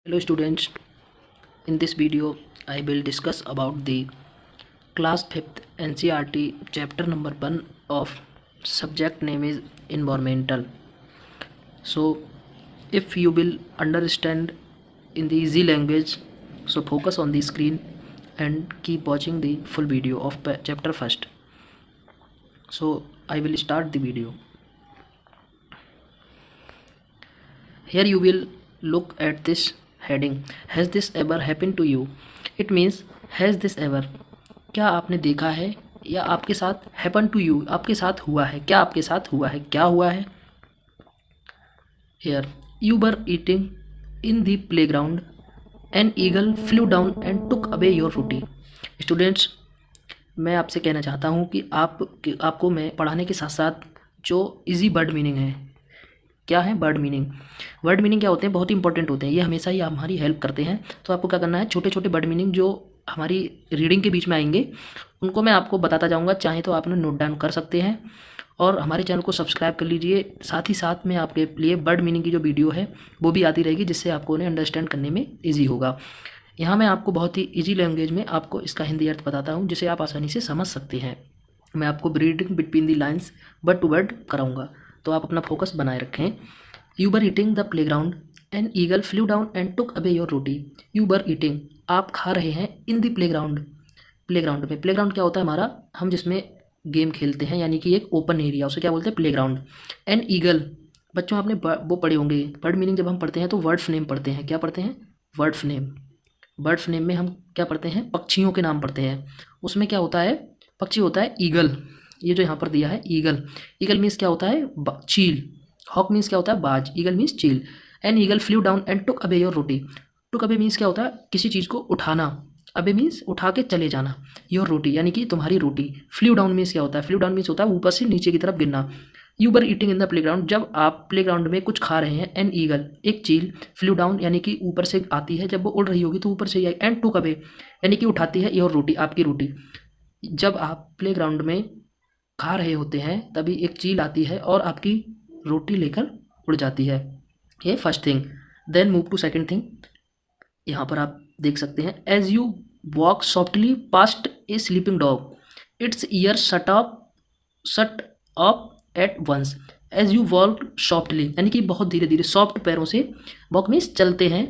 Hello students, in this video I will discuss about the class 5th NCERT chapter number 1 of subject name is environmental. So if you will understand in the easy language, so focus on the screen and keep watching the full video of chapter first. So I will start the video. Here you will look at this heading. Has this ever happened to you? It means has this ever. क्या आपने देखा है या आपके साथ happen to you, आपके साथ हुआ है, क्या आपके साथ हुआ है, क्या हुआ है. Here you were eating in the playground. An eagle flew down and took away your roti. Students, मैं आपसे कहना चाहता हूँ कि आपको मैं पढ़ाने के साथ साथ जो इजी वर्ड मीनिंग है, क्या है वर्ड मीनिंग. वर्ड मीनिंग क्या होते हैं, बहुत ही इंपॉर्टेंट होते हैं, ये हमेशा ही हमारी हेल्प करते हैं. तो आपको क्या करना है, छोटे छोटे वर्ड मीनिंग जो हमारी रीडिंग के बीच में आएंगे उनको मैं आपको बताता जाऊंगा. चाहे तो आप नोट डाउन कर सकते हैं और हमारे चैनल को सब्सक्राइब कर लीजिए. साथ ही साथ में आपके लिए वर्ड मीनिंग की जो वीडियो है वो भी आती रहेगी, जिससे आपको उन्हें अंडरस्टैंड करने में ईजी होगा. यहाँ मैं आपको बहुत ही ईजी लैंग्वेज में आपको इसका हिंदी अर्थ बताता हूँ, जिसे आप आसानी से समझ सकते हैं. मैं आपको reading between the lines word to word कराऊँगा, तो आप अपना फोकस बनाए रखें. You were eating the playground. An eagle flew down and took away your roti. You were eating. आप खा रहे हैं in the playground. प्लेग्राउंड में, प्लेग्राउंड क्या होता है हमारा, हम जिसमें गेम खेलते हैं, यानी कि एक ओपन एरिया, उसे क्या बोलते हैं, प्लेग्राउंड. एन ईगल, बच्चों आपने वो पढ़े होंगे. वर्ड मीनिंग जब हम पढ़ते हैं तो वर्ड्स नेम पढ़ते हैं. क्या पढ़ते हैं, वर्ड्स नेम. वर्ड्स नेम में हम क्या पढ़ते हैं, पक्षियों के नाम पढ़ते हैं. उसमें क्या होता है, पक्षी होता है ईगल. ये जो यहाँ पर दिया है ईगल, ईगल मीन्स क्या होता है, चील. हॉक मीन्स क्या होता है, बाज. ईगल मीन्स चील. An eagle flew down and took away your roti. Took away means क्या होता है, किसी चीज़ को उठाना. अबे मीन्स उठा के चले जाना. योर रोटी यानी कि तुम्हारी रोटी. फ्लू डाउन मीन्स क्या होता है, फ्लू डाउन मीन्स होता है ऊपर से नीचे की तरफ गिरना. You were eating in the playground, जब आप प्लेग्राउंड में कुछ खा रहे हैं. एन ईगल, एक चील. फ्लू डाउन यानी कि ऊपर से आती है, जब वो उड़ रही होगी तो ऊपर से आई. एंड टुक अवे यानी कि उठाती है योर रोटी, आपकी रोटी. जब आप प्लेग्राउंड में खा रहे होते हैं तभी एक चील आती है और आपकी रोटी लेकर उड़ जाती है. ये first thing. Then move to second thing. यहाँ पर आप देख सकते हैं, as you walk softly past a sleeping dog, its ear shut up at once. As you walk softly यानी कि बहुत धीरे धीरे, सॉफ्ट पैरों से. वॉक मीन्स चलते हैं.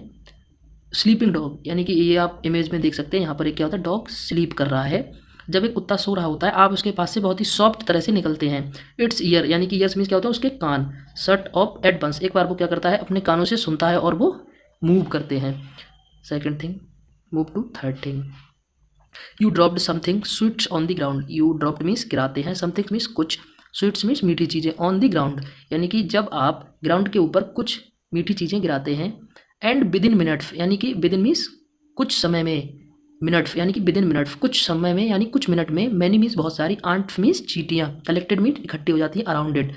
स्लीपिंग डॉग यानी कि ये आप इमेज में देख सकते हैं, यहाँ पर एक क्या होता है, डॉग स्लीप कर रहा है. जब एक कुत्ता सो रहा होता है, आप उसके पास से बहुत ही सॉफ्ट तरह से निकलते हैं. इट्स ईयर यानी कि ईयर्स मीन्स क्या होता है, उसके कान. शट ऑफ एट वंस, एक बार वो क्या करता है, अपने कानों से सुनता है और वो मूव करते हैं. Second thing. Move to third thing. You dropped something sweets on the ground. You dropped means गिराते हैं, समथिंग मीन्स कुछ, स्वीट्स मीन्स मीठी चीज़ें, ऑन द ग्राउंड यानी कि जब आप ग्राउंड के ऊपर कुछ मीठी चीज़ें गिराते हैं. एंड विद इन मिनट्स यानी कि विद इन मीन्स कुछ समय में, मिनट्स यानी कि विद इन मिनट्स कुछ समय में यानी कुछ मिनट में. मैनी मीन्स बहुत सारी, आंट मीन्स चींटियाँ, कलेक्टेड मीन्स इकट्ठी हो जाती है, around it.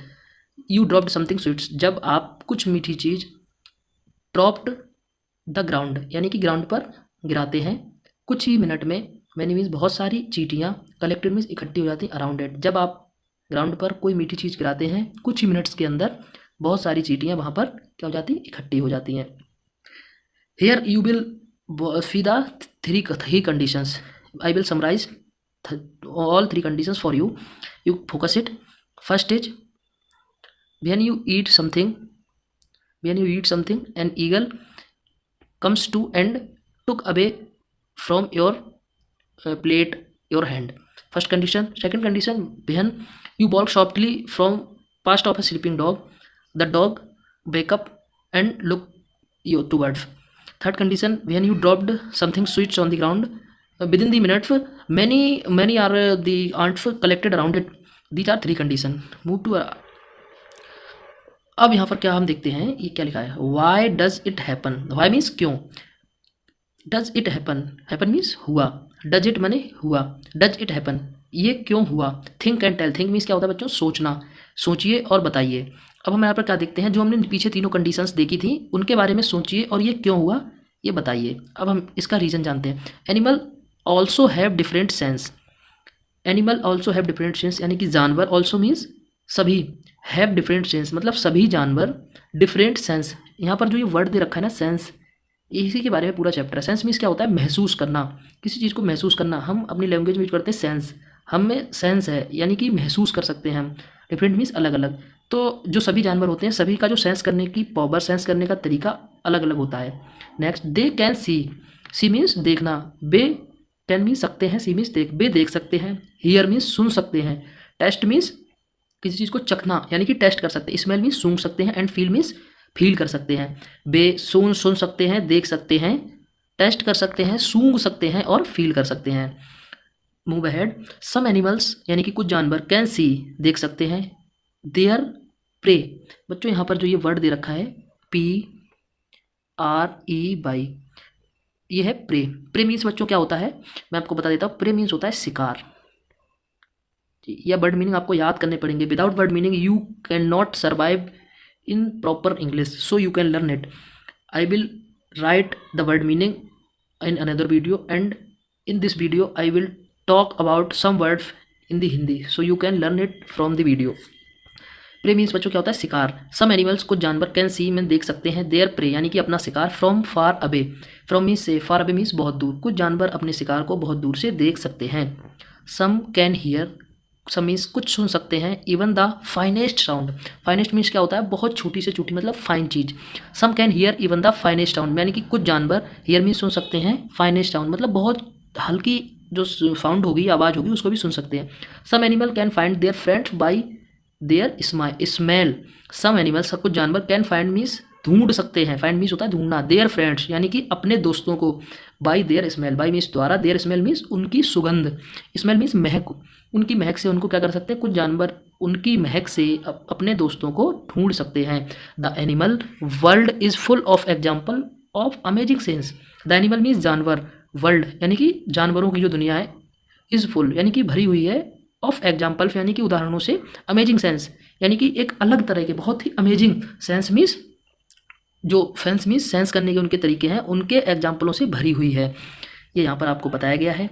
You dropped something sweets, जब आप कुछ मीठी चीज़. ड्रॉप्ड द ग्राउंड यानी कि ग्राउंड पर गिराते हैं कुछ ही मिनट में. मैनी मीन्स बहुत सारी चींटियाँ, कलेक्टेड मीन्स इकट्ठी हो जाती है, अराउंड इट. जब आप ग्राउंड पर कोई मीठी चीज़ गिराते हैं कुछ ही मिनट्स के अंदर बहुत सारी चींटियाँ वहाँ पर क्या हो जाती, इकट्ठी हो जाती हैं. Here you will see the three conditions. I will summarize all three conditions for you. You focus it. First is when you eat something, an eagle comes to and took away from your plate, your hand. First condition. Second condition, when you walk softly from past of a sleeping dog, the dog wake up and look you towards. Third condition, when you dropped something sweets on the ground, within the minutes many are the ants collected around it. These are three condition. Move to अब यहाँ पर क्या हम देखते हैं, ये क्या लिखा है, why does it happen. why means क्यों. does it happen, happen means हुआ. does it माने हुआ. does it happen ये क्यों हुआ. think and tell, think means क्या होता है बच्चों, सोचना. सोचिए और बताइए. अब हम यहाँ पर क्या देखते हैं, जो हमने पीछे तीनों कंडीशंस देखी थी उनके बारे में सोचिए और ये क्यों हुआ ये बताइए. अब हम इसका रीज़न जानते हैं. Animal also have different sense. Animal also have different sense यानी कि जानवर, ऑल्सो मीन्स सभी, हैव डिफरेंट सेंस मतलब सभी जानवर. डिफरेंट सेंस, यहाँ पर जो ये वर्ड दे रखा है ना, सेंस, इसी के बारे में पूरा चैप्टर है। सेंस मीन्स क्या होता है, महसूस करना, किसी चीज़ को महसूस करना। हम अपनी लैंग्वेज में यूज करते हैं सेंस, हम में सेंस है यानी कि महसूस कर सकते हैं हम। डिफरेंट मीन्स अलग अलग। तो जो सभी जानवर होते हैं सभी का जो सेंस करने की पावर, सेंस करने का तरीका अलग अलग होता है। Next, they can see means देखना, बे कैन मीन्स सकते हैं, सी मीन्स बे देख सकते हैं, हियर मीन्स सुन सकते हैं, टेस्ट मीन्स किसी चीज़ को चखना यानी कि टेस्ट कर सकते हैं, स्मेल मीन्स सूंघ सकते हैं, एंड फील मीन्स फील कर सकते हैं। बे सुन सकते हैं, देख सकते हैं, टेस्ट कर सकते हैं, सूंघ सकते हैं और फील कर सकते हैं। मूव अहेड, सम एनिमल्स यानी कि कुछ जानवर कैन सी देख सकते हैं, देयर प्रे। बच्चों यहाँ पर जो ये वर्ड दे रखा है PRE, ये है प्रे। प्रे मीन्स बच्चों क्या होता है, मैं आपको बता देता हूँ। प्रे मीन्स होता है शिकार। या वर्ड मीनिंग आपको याद करने पड़ेंगे। Without word meaning you can not survive in proper English, so you can learn it. I will write the word meaning in another video, and in this video I will talk about some words in the Hindi, so you can learn it from the video. Pray means बच्चों क्या होता है, शिकार। सम animals कुछ जानवर can see में देख सकते हैं, देयर प्रे यानी कि अपना शिकार, from far away, from means से, फार अवे मीन्स बहुत दूर। कुछ जानवर अपने शिकार को बहुत दूर से देख सकते हैं। Some can hear, some means कुछ सुन सकते हैं, even the finest sound. Finest means क्या होता है, बहुत छोटी से छोटी मतलब फाइन चीज़। Some can hear even the finest sound यानी कि कुछ जानवर हियर मीन्स सुन सकते हैं, फाइनेस्ट साउंड मतलब बहुत हल्की जो साउंड होगी, आवाज़ होगी, उसको भी सुन सकते हैं। Some animal can find their friends by their smell. Some animals, कुछ जानवर कैन फाइंड मीन्स ढूंढ सकते हैं, फाइंड मीन्स होता है ढूंढना, देयर फ्रेंड्स यानी कि अपने दोस्तों को, by their smell, by means द्वारा, देयर स्मेल मीन्स उनकी सुगंध, स्मेल मीन्स महक, उनकी महक से उनको क्या कर सकते हैं, कुछ जानवर उनकी महक से अपने दोस्तों को ढूंढ सकते हैं। The animal world is full of example of amazing sense. The animal means जानवर, वर्ल्ड यानी कि जानवरों की जो दुनिया है, इज फुल यानी कि भरी हुई है, ऑफ एग्जाम्पल यानी कि उदाहरणों से, अमेजिंग सेंस यानी कि एक अलग तरह के बहुत ही अमेजिंग, सेंस मीन्स जो सेंस मीन्स सेंस करने के उनके तरीके हैं, उनके एग्जाम्पलों से भरी हुई है। ये यहाँ पर आपको बताया गया है।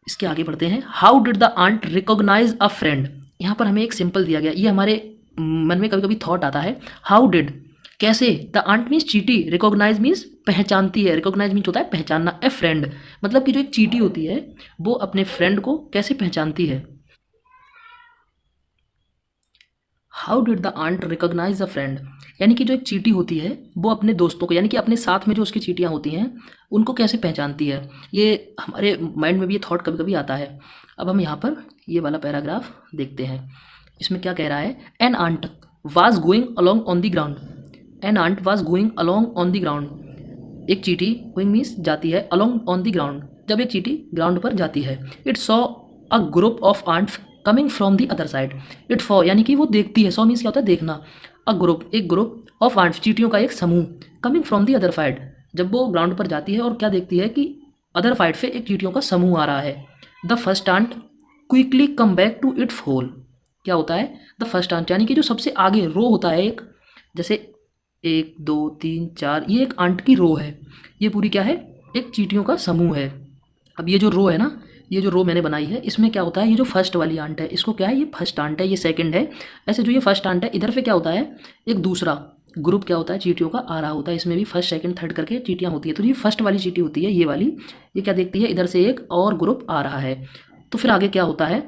इसके आगे बढ़ते हैं। How did the ant recognize a friend. यहाँ पर हमें एक सिंपल दिया गया, ये हमारे मन में कभी कभी थॉट आता है, हाउ डिड कैसे, द आंट मीन्स चीटी, रिकॉग्नाइज मीन्स पहचानती है, रिकॉग्नाइज मीन्स होता है पहचानना, ए फ्रेंड मतलब कि जो एक चीटी होती है वो अपने फ्रेंड को कैसे पहचानती है। How did the ant recognize a friend यानी कि जो एक चीटी होती है वो अपने दोस्तों को यानी कि अपने साथ में जो उसकी चीटियाँ होती हैं उनको कैसे पहचानती है। ये हमारे माइंड में भी ये थॉट कभी कभी आता है। अब हम यहाँ पर ये वाला पैराग्राफ देखते हैं। इसमें क्या कह रहा है, an ant was going along on the ground, an ant was going along on the ground. एक चीटी, गोइंग मीन्स जाती है, अलॉन्ग ऑन द ग्राउंड जब एक चीटी ग्राउंड पर जाती है। It saw a group of ants coming from the other side. It fall यानी कि वो देखती है, सॉ मीन्स क्या होता है देखना, अ ग्रुप एक ग्रुप ऑफ आंट्स चीटियों का एक समूह, coming from the other side जब वो ग्राउंड पर जाती है और क्या देखती है कि अदर साइड से एक चीटियों का समूह आ रहा है। The first ant quickly come back to its hole. क्या होता है, द फर्स्ट आंट यानी कि जो सबसे आगे रो होता है, एक जैसे 1 2 3 4 ये एक आंट की रो है, ये पूरी क्या है, एक चीटियों का समूह है। अब ये जो रो है ना, ये जो रो मैंने बनाई है इसमें क्या होता है, ये जो फर्स्ट वाली आंट है इसको क्या है, ये फर्स्ट आंट है, ये सेकंड है। ऐसे जो ये फर्स्ट आंट है इधर पे क्या होता है, एक दूसरा ग्रुप क्या होता है चीटियों का आ रहा होता है। इसमें भी फर्स्ट सेकंड थर्ड करके चीटियाँ होती है। तो ये फर्स्ट वाली चीटी होती है, ये वाली, ये क्या देखती है, इधर से एक और ग्रुप आ रहा है। तो फिर आगे क्या होता है,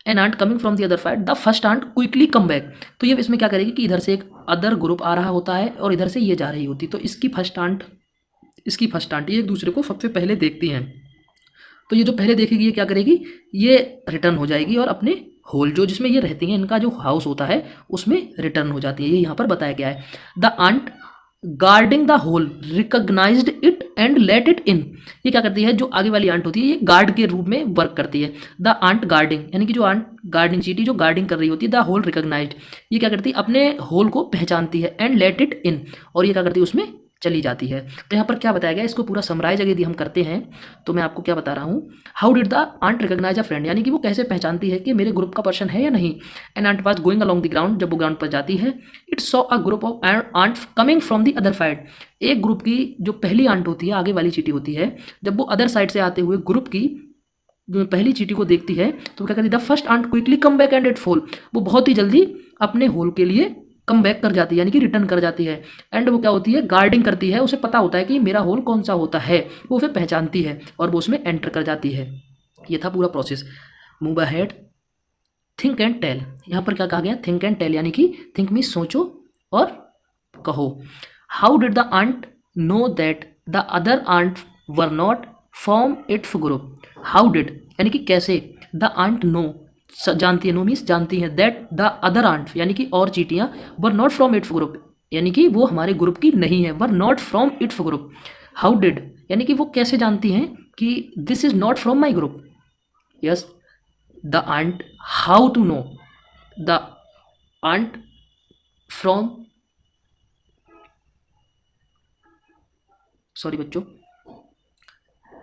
an ant coming from the other side, the first ant quickly come back. तो ये इसमें क्या करेगी कि इधर से एक अदर ग्रुप आ रहा होता है और इधर से ये जा रही होती, तो इसकी फर्स्ट आंट ये एक दूसरे को सबसे पहले देखती हैं। तो ये जो पहले देखेगी ये क्या करेगी, ये रिटर्न हो जाएगी और अपने होल जो जिसमें ये रहती हैं, इनका जो हाउस होता है उसमें रिटर्न हो जाती है। ये यहाँ पर बताया गया है। The ant guarding the hole recognized it and let it in. ये क्या करती है, जो आगे वाली आंट होती है ये गार्ड के रूप में वर्क करती है। द आंट गार्डिंग यानी कि जो आंट गार्डिंग चीटी जो गार्डिंग कर रही होती है, द होल रिकॉग्नाइज्ड ये क्या करती है, अपने होल को पहचानती है, एंड लेट इट इन और ये क्या करती है उसमें चली जाती है। तो यहाँ पर क्या बताया गया, इसको पूरा समराइज यदि हम करते हैं तो मैं आपको क्या बता रहा हूँ, how did the ant recognize a friend यानी कि वो कैसे पहचानती है कि मेरे ग्रुप का पर्सन है या नहीं। An ant was going along the ground जब वो ग्राउंड पर जाती है, it saw a group of ants coming from the other side. एक ग्रुप की जो पहली आंट होती है, आगे वाली चीटी होती है, जब वो अदर साइड से आते हुए ग्रुप की जो पहली चीटी को देखती है तो क्या करती है, the first ant quickly come back and it fall. वो बहुत ही जल्दी अपने होल के लिए कम बैक कर जाती है, यानी कि रिटर्न कर जाती है। एंड वो क्या होती है, गार्डिंग करती है, उसे पता होता है कि मेरा होल कौन सा होता है, वो उसे पहचानती है और वो उसमें एंटर कर जाती है। ये था पूरा process. Move ahead, think and tell. यहाँ पर क्या कहा गया, थिंक एंड टेल, यानी कि थिंक मीन्स सोचो और कहो। How did the ant know that the other ant were not from its group. How did यानी कि कैसे, द आंट नो जानती है, नो मीन्स जानती है, दैट द अदर आंट यानी कि और चींटियाँ, were not from its group यानी कि वो हमारे ग्रुप की नहीं है, were not from its group. How did यानी कि वो कैसे जानती हैं कि this is not from my group. Yes, the ant, how to know, the ant from, sorry बच्चों,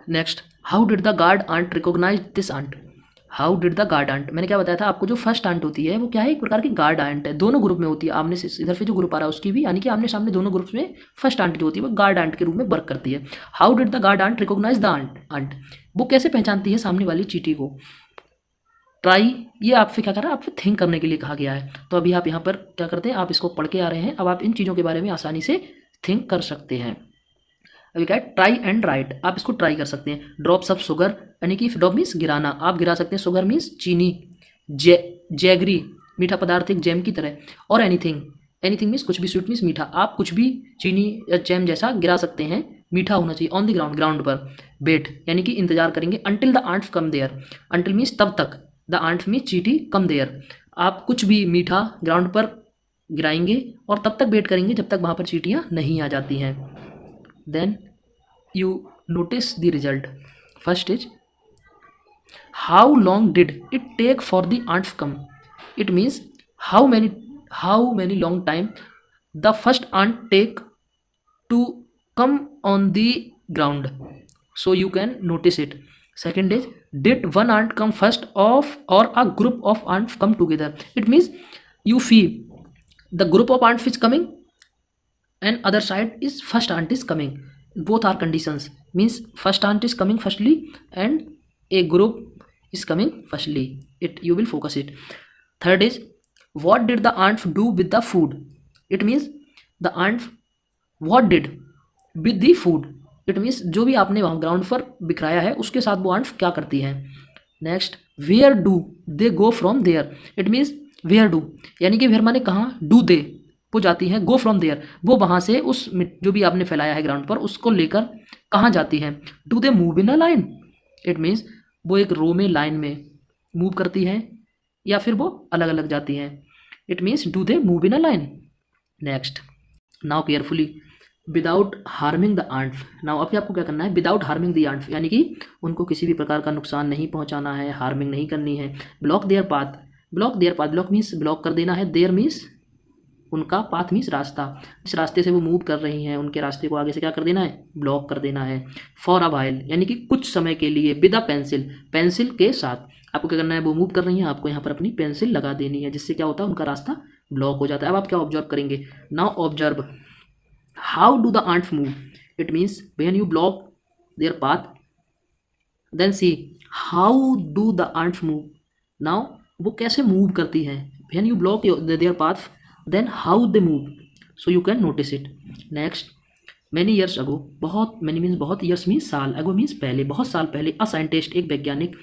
next, how did the guard ant recognise this ant. How did the guard ant, मैंने क्या बताया था आपको, जो फर्स्ट आंट होती है वो क्या है, एक प्रकार की गार्ड आंट है, दोनों ग्रुप में होती है, आमने से इधर से जो ग्रुप आ रहा है उसकी भी, यानी कि आमने सामने दोनों ग्रुप्स में फर्स्ट आंट जो होती है वो गार्ड आंट के रूप में वर्क करती है। How did the guard ant recognise the ant, वो कैसे पहचानती है सामने वाली चींटी को। ट्राई, ये आपसे क्या कर रहा है, आपसे थिंक करने के लिए कहा गया है। तो अभी आप यहाँ पर क्या करते हैं, आप इसको पढ़ के आ रहे हैं, अब आप इन चीज़ों के बारे में आसानी से थिंक कर सकते हैं। अभी क्या है, ट्राई एंड राइट, आप इसको ट्राई कर सकते हैं। ड्रॉप्स ऑफ शुगर, यानी कि ड्रॉप मीन्स गिराना, आप गिरा सकते हैं, शुगर मीन्स चीनी, जैगरी मीठा पदार्थ एक जैम की तरह, और एनीथिंग, एनीथिंग मीन्स कुछ भी, स्वीट मीन्स मीठा, आप कुछ भी चीनी या जैम जैसा गिरा सकते हैं, मीठा होना चाहिए। ऑन द ग्राउंड, ग्राउंड पर। वेट यानी कि इंतजार करेंगे। Until the ants come there, until means तब तक, द आंट्स मीन्स चींटी, कम देयर, आप कुछ भी मीठा ग्राउंड पर गिराएंगे और तब तक वेट करेंगे जब तक वहाँ पर चींटियाँ नहीं आ जाती हैं। Then you notice the result. First is, how long did it take for the ants come. It means how many long time the first ant take to come on the ground, so you can notice it. Second is, did one ant come first of or a group of ants come together. It means you feel the group of ants is coming and other side is first ant is coming, both are conditions, means first ant is coming firstly and a group is coming firstly, it you will focus it. Third is, what did the ants do with the food. It means the ants what did with the food, it means जो भी आपने वहाँ ground पर बिखराया है उसके साथ वो ants क्या करती हैं। Next, where do they go from there. It means where do यानी कि वेयर माने कहाँ, डू दे वो जाती हैं, गो फ्रॉम देयर वो वहाँ से उस जो भी आपने फैलाया है ग्राउंड पर उसको लेकर कहाँ जाती हैं। Do they move in a line, it means वो एक रो में, लाइन में मूव करती हैं या फिर वो अलग अलग जाती हैं। It means do they move in a line. Next, now carefully, without harming the ants. Now अभी आपको क्या करना है, विदाउट हार्मिंग द आंट्स यानी कि उनको किसी भी प्रकार का नुकसान नहीं पहुंचाना है, हार्मिंग नहीं करनी है। Block their path, block their path, block means block कर देना है, देयर मीन्स उनका, पाथ मीन्स रास्ता, जिस रास्ते से वो मूव कर रही हैं उनके रास्ते को आगे से क्या कर देना है, ब्लॉक कर देना है। फॉर अ वाइल यानी कि कुछ समय के लिए, विद अ पेंसिल, पेंसिल के साथ आपको क्या करना है, वो मूव कर रही हैं, आपको यहाँ पर अपनी पेंसिल लगा देनी है, जिससे क्या होता है उनका रास्ता ब्लॉक हो जाता है। अब आप क्या ऑब्जर्व करेंगे, now observe how do the ants move. It means when you block their path, then see how do the ants move. Now वो कैसे मूव करती हैं, when you block their path then how they move, so you can notice it. Next, many years ago, बहुत, many means बहुत, years means साल, ago means पहले, बहुत साल पहले, a scientist एक वैज्ञानिक,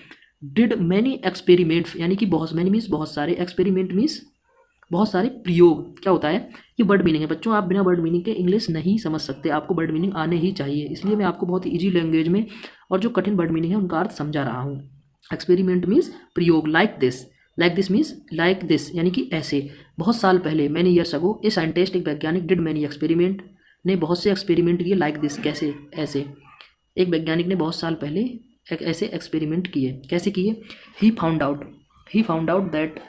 did many experiments यानी कि बहुत, many means बहुत सारे, experiment means बहुत सारे प्रयोग। क्या होता है, ये वर्ड मीनिंग है बच्चों, आप बिना वर्ड मीनिंग के इंग्लिश नहीं समझ सकते, आपको वर्ड मीनिंग आने ही चाहिए, इसलिए मैं आपको बहुत ईजी लैंग्वेज में और जो कठिन वर्ड मीनिंग है उनका अर्थ समझा रहा हूँ। एक्सपेरिमेंट मीन्स प्रयोग, like this, like this means like this यानी कि ऐसे। बहुत साल पहले, many years ago, a scientist एक वैज्ञानिक, डिड मैनी एक्सपेरिमेंट ने बहुत से एक्सपेरिमेंट किए, लाइक दिस कैसे, ऐसे। एक वैज्ञानिक ने बहुत साल पहले एक ऐसे एक्सपेरिमेंट किए, कैसे किए। He found out that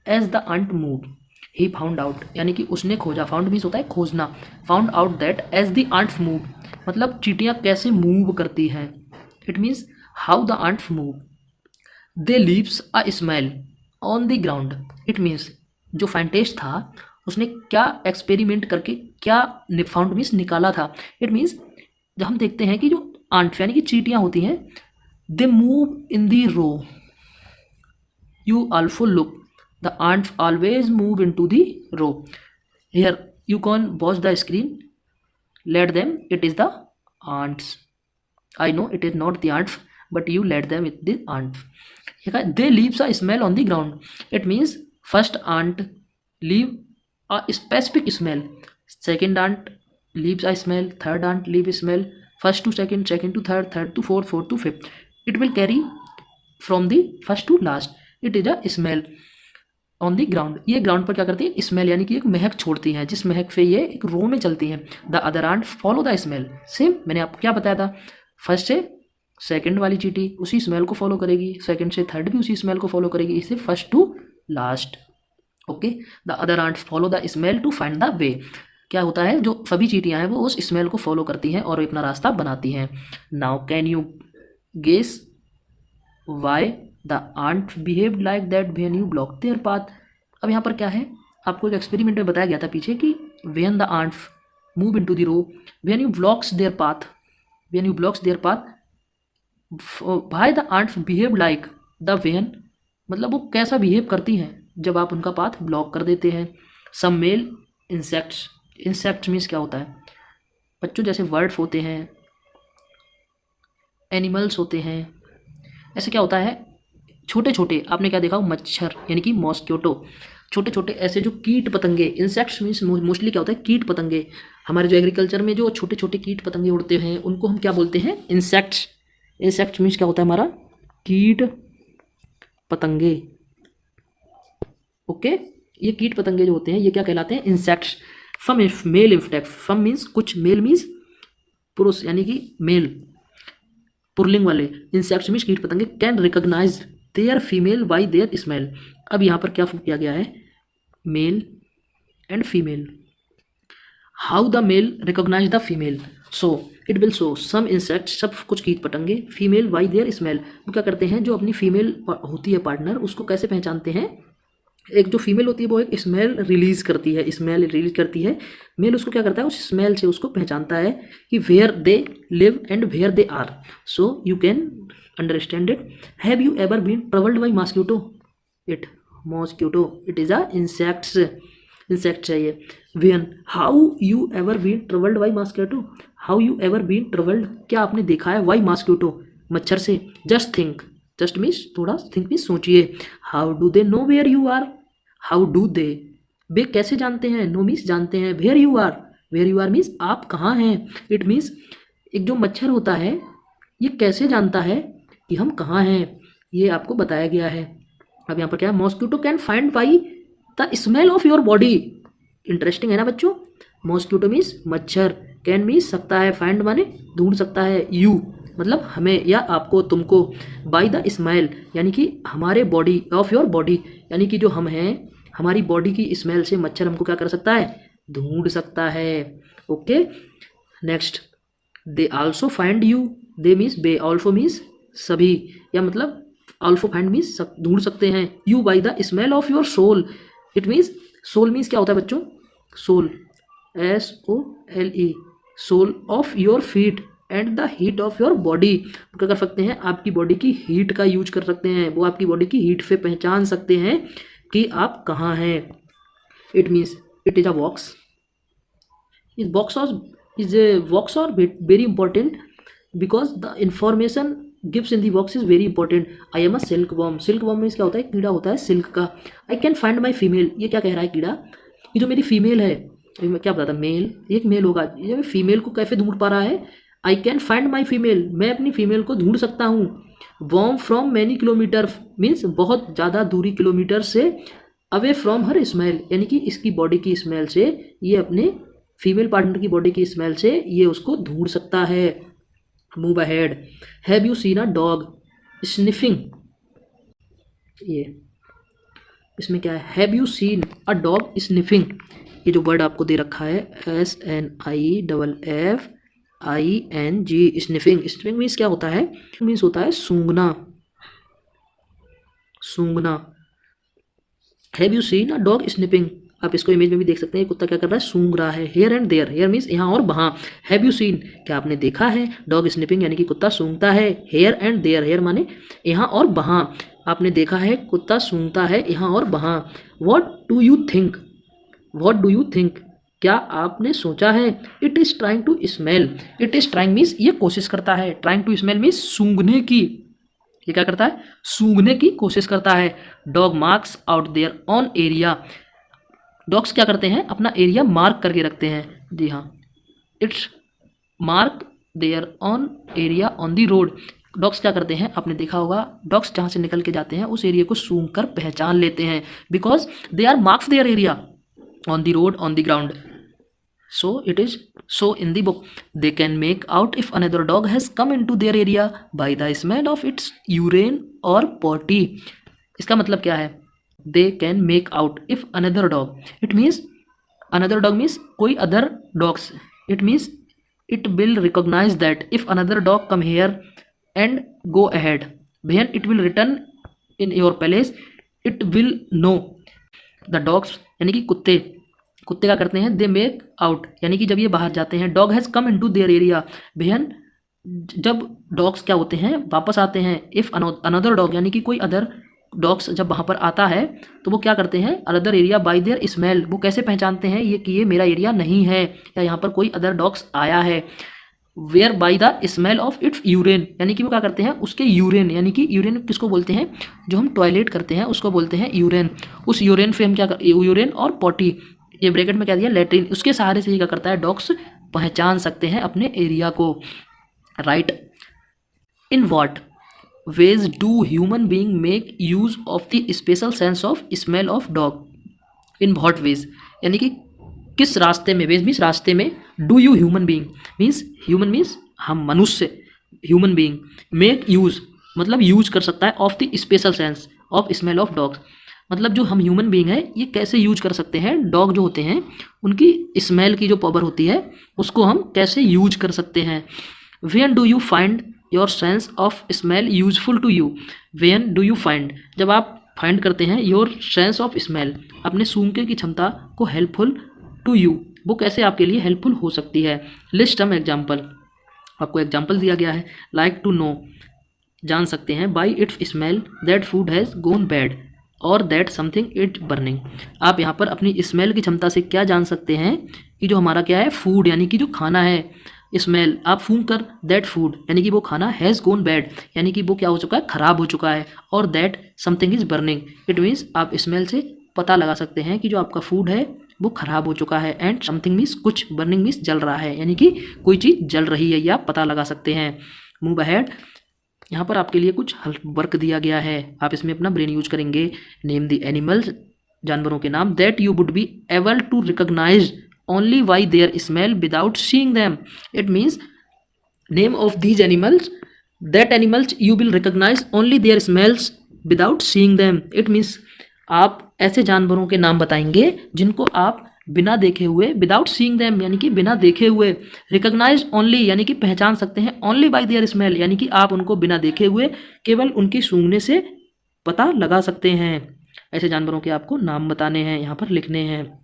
as the ant move, he found out यानी कि उसने खोजा, फाउंड मीन्स होता है खोजना, found out that as the ants move मतलब चींटियाँ कैसे मूव करती हैं। It means how the ants move, they leaves a smell on the ground. It means जो साइंटिस्ट था उसने क्या एक्सपेरिमेंट करके क्या फाउंड मीन्स निकाला था। इट मीन्स जब हम देखते हैं कि जो आंट यानी कि चींटियाँ होती हैं, they move in the row, you also look the ants always move into the row. Here you can watch the screen. Let them. It is the ants. I know it is not the ants, but you let them with the ants. They leaves a smell on the ground. It means first ant leave a specific smell. Second ant leaves a smell. Third ant leave a smell. First to second, second to third, third to fourth, fourth to fifth. It will carry from the first to last. It is a smell on the ground. ये ground पर क्या करती है, smell यानी कि एक महक छोड़ती हैं, जिस महक से ये एक रो में चलती हैं. The other ant follow the smell. Same मैंने आपको क्या बताया था, फर्स्ट से सेकंड वाली चींटी उसी स्मेल को फॉलो करेगी, सेकंड से थर्ड भी उसी स्मेल को फॉलो करेगी, इसे first to last. Okay. The other ant follow the smell to find the way. क्या होता है, जो सभी चींटियाँ हैं वो उस स्मेल को फॉलो करती हैं और अपना रास्ता बनाती हैं. Now can you guess why the ant behave like that when you block their path. अब यहाँ पर क्या है, आपको एक एक्सपेरिमेंट में बताया गया था पीछे कि when the ant move into the row, when you blocks their path, when you blocks their path, why the ant behave like the when, मतलब वो कैसा बिहेव करती हैं जब आप उनका पाथ ब्लॉक कर देते हैं. सम मेल इंसेक्ट्स. इंसेक्ट्स मीन्स क्या होता है बच्चों, जैसे वर्ड्स होते हैं, एनिमल्स होते हैं. ऐसे क्या होता है, छोटे छोटे आपने क्या देखा, मच्छर यानी कि मॉस्किटो, छोटे छोटे ऐसे जो कीट पतंगे. इंसेक्ट्स मीन्स मोस्टली क्या होता है, कीट पतंगे. हमारे जो एग्रीकल्चर में जो छोटे छोटे कीट पतंगे उड़ते हैं उनको हम क्या बोलते हैं, इंसेक्ट्स. इंसेक्ट्स मीन्स क्या होता है हमारा, कीट पतंगे. ओके. ये कीट पतंगे जो होते हैं ये क्या कहलाते हैं, इंसेक्ट्स. सम मेल इंसेक्ट्स. सम मीन्स कुछ, मेल मीन्स पुरुष यानी कि मेल, पुरलिंग वाले. इंसेक्ट्स मीन्स कीट पतंगे. Can recognise their female by their smell. अब यहाँ पर क्या किया गया है, male and female. How the male recognise the female, so it will show some insects, सब कुछ कीट पतंगे, फीमेल बाई देयर स्मेल. वो क्या करते हैं, जो अपनी फीमेल होती है पार्टनर, उसको कैसे पहचानते हैं, एक जो फीमेल होती है वो एक स्मेल रिलीज करती है, स्मेल रिलीज करती है. मेल उसको क्या करता है, उस स्मेल से उसको पहचानता है कि where they live and where they are. So you can understand it. Have you ever been troubled by mosquito. It mosquito, it is a insects. Insects है ये. When, how you ever been troubled by mosquito. How you ever been troubled, क्या आपने देखा है, why mosquito, मच्छर से. Just think. Just means थोड़ा, think means सोचिए. How do they know where you are. How do दे, वे कैसे जानते हैं, नो मीन्स जानते हैं. Where you are, where you are means आप कहाँ हैं. इट मीन्स एक जो मच्छर होता है ये कैसे जानता है कि हम कहाँ हैं, ये आपको बताया गया है. अब यहाँ पर क्या है, mosquito can find by the smell of your body. Interesting है ना बच्चों. मॉस्किटो मीन्स मच्छर, कैन मीन्स सकता है, फाइंड माने ढूंढ सकता है, यू मतलब हमें या आपको, तुमको, बाई द स्मेल यानी कि हमारे बॉडी, ऑफ योर बॉडी यानी कि जो हम हैं, हमारी बॉडी की स्मेल से मच्छर हमको क्या कर सकता है, ढूंढ सकता है. Okay. Next, they also find you. They means बे, ऑल्सो मीन्स सभी, या मतलब आल्सो फाइंड मीन्स ढूंढ सकते हैं. You by the smell of your sole. It means, sole means क्या होता है बच्चों, sole, SOLE, sole of your feet and the heat of your body. क्या कर सकते हैं, आपकी बॉडी की हीट का यूज कर सकते हैं, वो आपकी बॉडी की हीट से पहचान सकते हैं कि आप कहाँ हैं. It means it is a box. इस box are very important because the information gives in the box is very important. I am a silk worm. Silk worm means क्या होता है, कीड़ा होता है सिल्क का. I can find my female. ये क्या कह रहा है कीड़ा, ये जो मेरी फीमेल है, मैं क्या बताता, मेल, एक मेल होगा, ये फीमेल को कैसे ढूंढ पा रहा है. I can find my female, मैं अपनी फीमेल को ढूंढ सकता हूँ. Warm from many kilometre means बहुत ज़्यादा दूरी, किलोमीटर से. अवे फ्रॉम हर स्मेल यानी कि इसकी बॉडी की स्मेल से, ये अपने फीमेल पार्टनर की बॉडी की स्मेल से ये उसको ढूंढ सकता है. Move ahead. Have you seen a dog sniffing. ये इसमें क्या है, have you seen a dog sniffing. ये जो वर्ड आपको दे रखा है SNIFFING, स्निफिंग. स्निफिंग मीन्स क्या होता है, मीन्स होता है सूंघना, सूंघना. Have you seen a dog sniffing. आप इसको इमेज में भी देख सकते हैं, कुत्ता क्या कर रहा है, सूंघ रहा है. Here and there, here means यहाँ और वहाँ. हैव यू सीन, क्या आपने देखा है, डॉग स्निफिंग यानी कि कुत्ता सूंघता है. हेयर एंड देयर, हेयर माने यहाँ और वहाँ, आपने देखा है कुत्ता सूंघता है यहाँ और वहाँ. What do you think, what do you think, क्या आपने सोचा है? It is trying to smell, it is trying means ये कोशिश करता है, ट्राइंग टू स्मेल मीन्स सूंघने की, ये क्या करता है? सूंघने की कोशिश करता है। Dog marks out their on area, dogs क्या करते हैं? अपना एरिया मार्क करके रखते हैं। जी हाँ, its mark their on area on the road, dogs क्या करते हैं? आपने देखा होगा डॉग्स जहाँ से निकल के जाते हैं उस एरिया को सूंघ कर पहचान लेते हैं, because they are marks their area on the road, on the ground. So it is so in the book. They can make out if another dog has come into their area by the smell of its urine or potty. इसका मतलब क्या है? They can make out if another dog. It means another dog means कोई other dogs. It means it will recognize that if another dog come here and go ahead, then it will return in your place. It will know. The dogs यानी कि कुत्ते क्या करते हैं? They make out, यानी कि जब ये बाहर जाते हैं, dog has come into their area, बेहन जब डॉग्स क्या होते हैं? वापस आते हैं। इफ़ अनदर डॉग यानी कि कोई अदर डॉग्स जब वहाँ पर आता है तो वो क्या करते हैं? Another area bye their smell, वो कैसे पहचानते हैं ये कि ये मेरा एरिया नहीं है या यहाँ पर कोई अदर डॉग्स आया है? Where by the smell of its urine, यानी कि वो क्या करते हैं? उसके यूरेन, यानी कि यूरेन किसको बोलते हैं? जो हम टॉयलेट करते हैं उसको बोलते हैं यूरेन। उस यूरेन से हम क्या यूरेन और पॉटी, ये ब्रैकेट में क्या दिया? लेट्रिन, उसके सहारे से ये क्या करता है? डॉग्स पहचान सकते हैं अपने एरिया को। Right, in what veg do human being make use of the special sense of smell of dog? In what veg, यानी कि किस रास्ते में, वेज मीन्स रास्ते में, do you human being human means हम मनुष्य, ह्यूमन बींग, मेक यूज मतलब यूज कर सकता है of the special sense of smell of dogs, मतलब जो हम ह्यूमन बींग है ये कैसे यूज कर सकते हैं? डॉग जो होते हैं उनकी स्मेल की जो पावर होती है उसको हम कैसे यूज कर सकते हैं? When do you find your sense of smell useful to you? When do you find, जब आप फाइंड करते हैं योर सेंस ऑफ स्मेल, अपने सूंघने की क्षमता को हेल्पफुल टू यू, वो कैसे आपके लिए हेल्पफुल हो सकती है? लिस्ट सम एग्जाम्पल, आपको एग्जाम्पल दिया गया है। लाइक टू नो, जान सकते हैं, by its smell that food has gone bad और दैट समथिंग इट बर्निंग। आप यहाँ पर अपनी स्मेल की क्षमता से क्या जान सकते हैं कि जो हमारा क्या है? फूड, यानी कि जो खाना है, स्मेल आप सूंघ कर, दैट फूड यानी कि वो खाना हैज़ गोन बैड यानी कि वो क्या हो चुका है? ख़राब हो चुका है, और that something is burning, it means आप स्मेल से पता लगा सकते हैं कि जो आपका फूड है वो ख़राब हो चुका है। एंड समथिंग मीन्स कुछ, बर्निंग मीन्स जल रहा है, यानी कि कोई चीज़ जल रही है, या आप पता लगा सकते हैं। मूव अहेड, यहाँ पर आपके लिए कुछ वर्क दिया गया है, आप इसमें अपना ब्रेन यूज करेंगे। नेम द एनिमल्स, जानवरों के नाम, that you would be able to recognise only by their smell without seeing them. It means name of these animals, that animals you will recognise only their smells without seeing them. It means आप ऐसे जानवरों के नाम बताएंगे जिनको आप बिना देखे हुए, विदाउट सीइंग देम यानी कि बिना देखे हुए, रिकॉग्नाइज ओनली यानी कि पहचान सकते हैं, ओनली बाय देयर स्मेल यानी कि आप उनको बिना देखे हुए केवल उनकी सूंघने से पता लगा सकते हैं। ऐसे जानवरों के आपको नाम बताने हैं, यहाँ पर लिखने हैं।